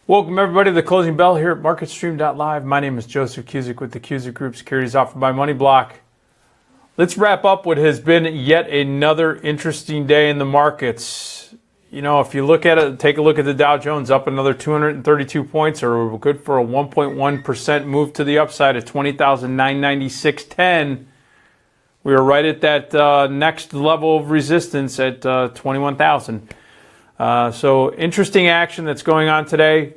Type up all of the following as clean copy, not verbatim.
Welcome everybody to the closing bell here at MarketStream.live. My name is Joseph Cusick with the Cusick Group, securities offered by MoneyBlock. Let's wrap up what has been yet another interesting day in the markets. You know, if you look at it, take a look at the Dow Jones, up another 232 points, or good for a 1.1% move to the upside at 20,996.10. We are right at that next level of resistance at 21,000. So interesting action that's going on today,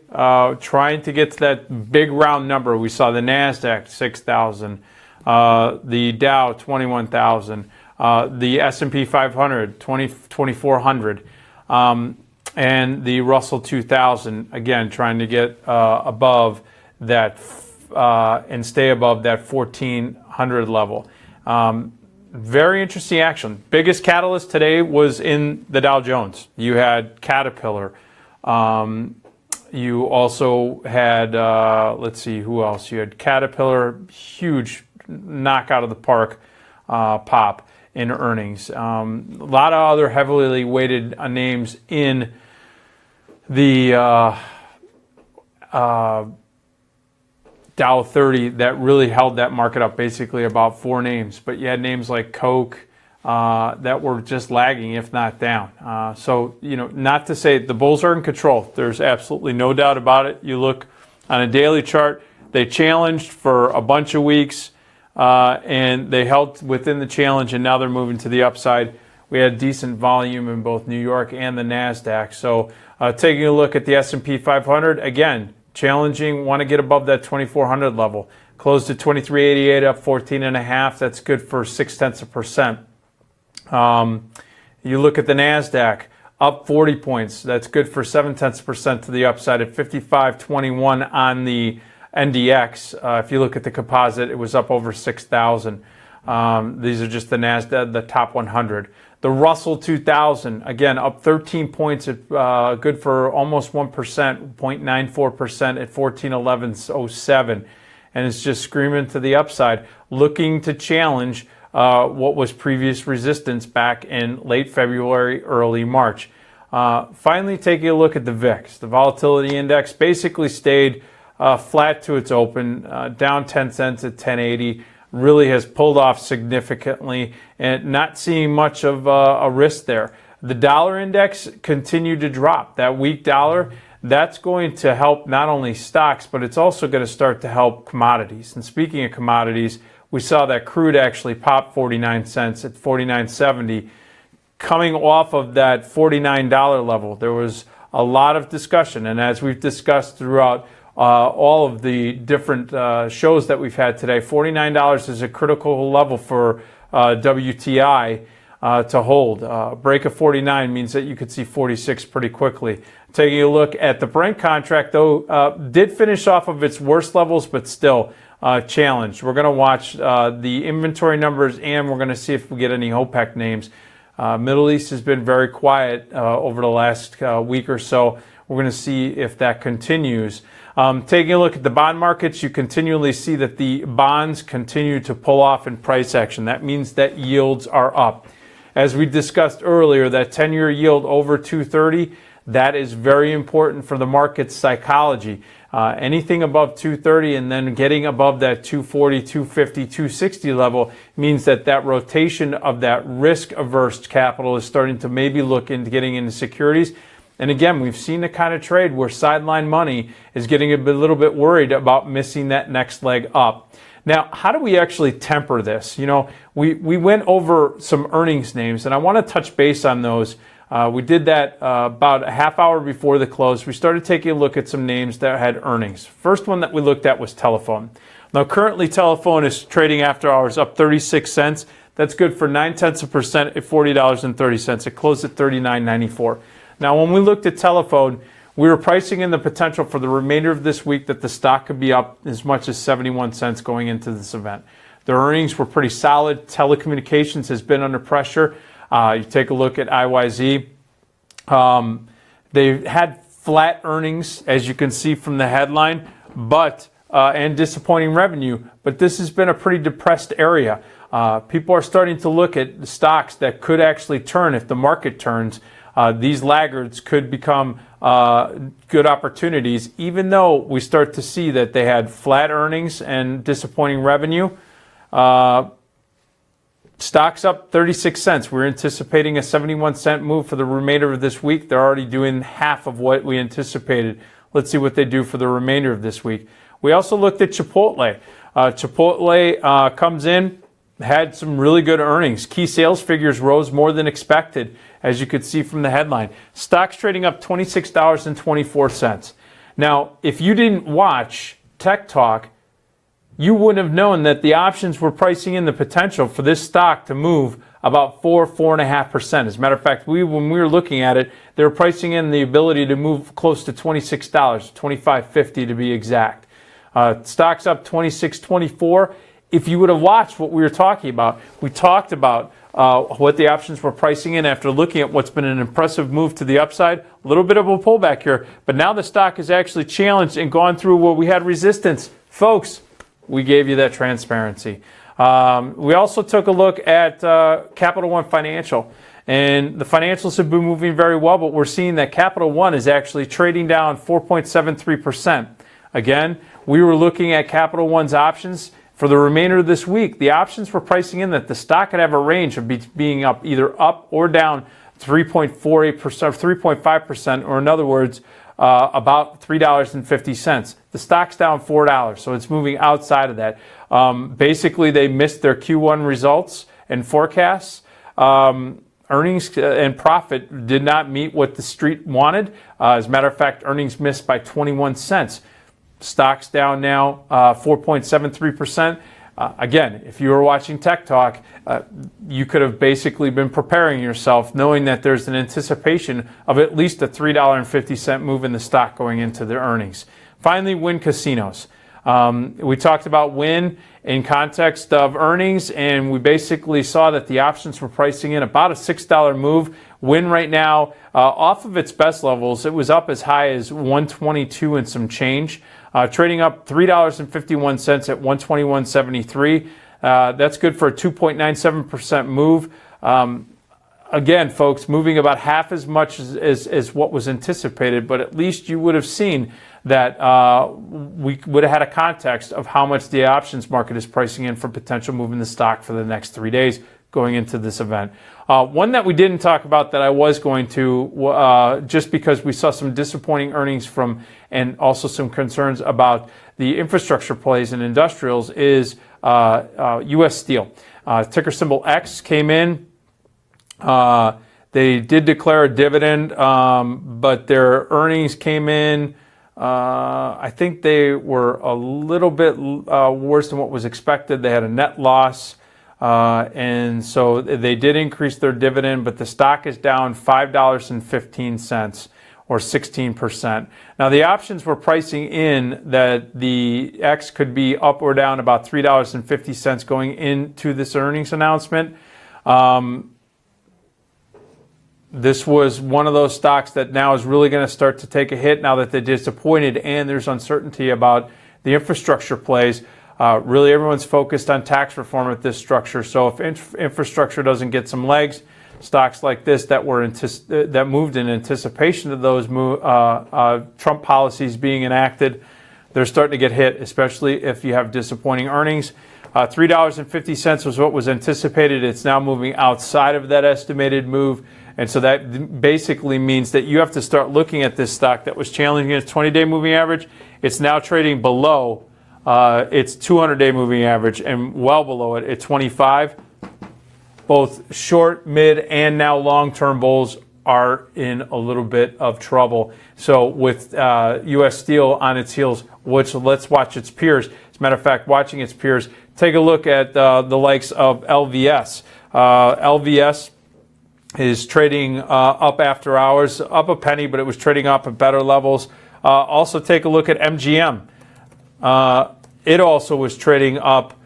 trying to get to that big round number. We saw the NASDAQ 6,000, the Dow 21,000, the S&P 500 2,400, and the Russell 2000, again, trying to get above that and stay above that 1,400 level. Very interesting action. Biggest catalyst today was in the Dow Jones. You had Caterpillar. You also had, let's see, who else? You had Caterpillar, huge knock out of the park pop in earnings. A lot of other heavily weighted names in the Dow 30 that really held that market up, basically about four names. But you had names like Coke that were just lagging, if not down. So, you know, not to say the bulls are in control. There's absolutely no doubt about it. You look on a daily chart, they challenged for a bunch of weeks and they held within the challenge, and now they're moving to the upside. We had decent volume in both New York and the NASDAQ. So taking a look at the S&P 500, again, challenging, want to get above that 2,400 level. Closed at 2388, up 14.5. That's good for 0.6%. You look at the NASDAQ, up 40 points. That's good for 0.7% to the upside at 5521 on the NDX. If you look at the composite, it was up over 6,000. These are just the NASDAQ, the top 100. The Russell 2000, again, up 13 points, at, good for almost 1%, 0.94% at 1411.07. And it's just screaming to the upside, looking to challenge what was previous resistance back in late February, early March. Finally, taking a look at the VIX. The volatility index basically stayed flat to its open, down 10 cents at 1080. Really has pulled off significantly and not seeing much of a risk there. The dollar index continued to drop. That weak dollar, that's going to help not only stocks, but it's also going to start to help commodities. And speaking of commodities, we saw that crude actually pop 49 cents at 49.70. Coming off of that $49 level, there was a lot of discussion. And as we've discussed throughout all of the different shows that we've had today, $49 is a critical level for WTI to hold. Break of 49 means that you could see 46 pretty quickly. Taking a look at the Brent contract, though, did finish off of its worst levels, but still challenged. We're going to watch the inventory numbers, and we're going to see if we get any OPEC names. Middle East has been very quiet over the last week or so. We're going to see if that continues. Taking a look at the bond markets, you continually see that the bonds continue to pull off in price action. That means that yields are up. As we discussed earlier, that 10-year yield over 230, that is very important for the market's psychology. Anything above 230 and then getting above that 240, 250, 260 level means that that rotation of that risk-averse capital is starting to maybe look into getting into securities. And again, we've seen the kind of trade where sideline money is getting a little bit worried about missing that next leg up. Now, how do we actually temper this? You know, we went over some earnings names, and I want to touch base on those. We did that about a half hour before the close. We started taking a look at some names that had earnings. First one that we looked at was Telephone. Now, currently, Telephone is trading after hours up 36 cents. That's good for 0.9% at $40.30. It closed at $39.94. Now, when we looked at Telephone, we were pricing in the potential for the remainder of this week that the stock could be up as much as 71 cents going into this event. Their earnings were pretty solid. Telecommunications has been under pressure. You take a look at IYZ. They've had flat earnings, as you can see from the headline, but and disappointing revenue. But this has been a pretty depressed area. People are starting to look at the stocks that could actually turn if the market turns. these laggards could become good opportunities, even though we start to see that they had flat earnings and disappointing revenue. Stocks up 36 cents. We're anticipating a 71-cent move for the remainder of this week. They're already doing half of what we anticipated. Let's see what they do for the remainder of this week. We also looked at Chipotle. Chipotle comes in, had some really good earnings. Key sales figures rose more than expected, as you could see from the headline. Stocks trading up $26.24. Now, if you didn't watch Tech Talk, you wouldn't have known that the options were pricing in the potential for this stock to move about 4.5%. As a matter of fact, when we were looking at it, they were pricing in the ability to move close to $26, $25.50 to be exact. Stocks up $26.24. If you would have watched what we were talking about, we talked about what the options were pricing in after looking at what's been an impressive move to the upside. A little bit of a pullback here, but now the stock is actually challenged and gone through where we had resistance. Folks, we gave you that transparency. We also took a look at Capital One Financial, and the financials have been moving very well, but we're seeing that Capital One is actually trading down 4.73%. Again, we were looking at Capital One's options for the remainder of this week. The options were pricing in that the stock could have a range of being up either up or down 3.48%, 3.5%, or in other words, about $3.50. The stock's down $4, so it's moving outside of that. Basically, they missed their Q1 results and forecasts. Earnings and profit did not meet what the street wanted. As a matter of fact, earnings missed by 21 cents. Stock's down now 4.73%. Again, if you were watching Tech Talk, you could have basically been preparing yourself knowing that there's an anticipation of at least a $3.50 move in the stock going into their earnings. Finally, Wynn Casinos. We talked about Wynn in context of earnings, and we basically saw that the options were pricing in about a $6 move. Wynn right now, off of its best levels, it was up as high as $122 and some change. Trading up $3.51 at $121.73. That's good for a 2.97% move. Again, folks, moving about half as much as what was anticipated, but at least you would have seen that we would have had a context of how much the options market is pricing in for potential move in the stock for the next 3 days going into this event. One that we didn't talk about that I was going to, just because we saw some disappointing earnings from and also some concerns about the infrastructure plays and industrials, is U.S. Steel. Ticker symbol X came in. They did declare a dividend, but their earnings came in. I think they were a little bit worse than what was expected. They had a net loss. And so they did increase their dividend, but the stock is down $5.15 or 16%. Now the options were pricing in that the X could be up or down about $3.50 going into this earnings announcement. This was one of those stocks that now is really going to start to take a hit now that they're disappointed and there's uncertainty about the infrastructure plays. Really, everyone's focused on tax reform at this structure. So if infrastructure doesn't get some legs, stocks like this that moved in anticipation of those Trump policies being enacted, they're starting to get hit, especially if you have disappointing earnings. $3.50 was what was anticipated. It's now moving outside of that estimated move. And so that basically means that you have to start looking at this stock that was challenging its 20-day moving average. It's now trading below its 200-day moving average and well below it at 25. Both short, mid, and now long-term bulls are in a little bit of trouble. So with U.S. Steel on its heels, let's watch its peers. As a matter of fact, watching its peers, take a look at the likes of LVS. LVS is trading up after hours, up a penny, but it was trading up at better levels. Also take a look at MGM. It also was trading up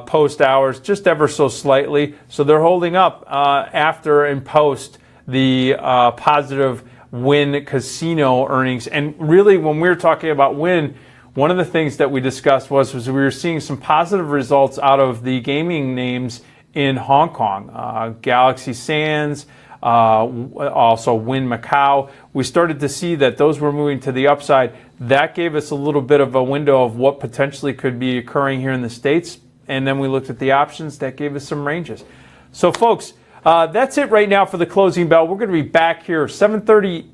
post hours, just ever so slightly. So they're holding up after and post the positive Wynn Casino earnings. And really, when we were talking about Wynn, one of the things that we discussed was we were seeing some positive results out of the gaming names in Hong Kong. Galaxy Sands, also Win Macau. We started to see that those were moving to the upside. That gave us a little bit of a window of what potentially could be occurring here in the States. And then we looked at the options. That gave us some ranges. So, folks, that's it right now for the closing bell. We're going to be back here 7:30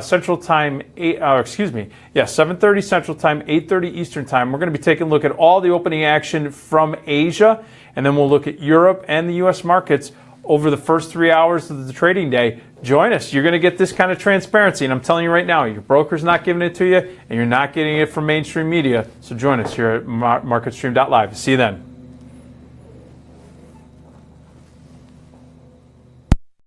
Central Time, 7:30 Central Time, 8:30 Eastern Time. We're going to be taking a look at all the opening action from Asia, and then we'll look at Europe and the U.S. markets over the first 3 hours of the trading day. Join us. You're going to get this kind of transparency, and I'm telling you right now, your broker's not giving it to you, and you're not getting it from mainstream media. So join us here at MarketStream.live. See you then.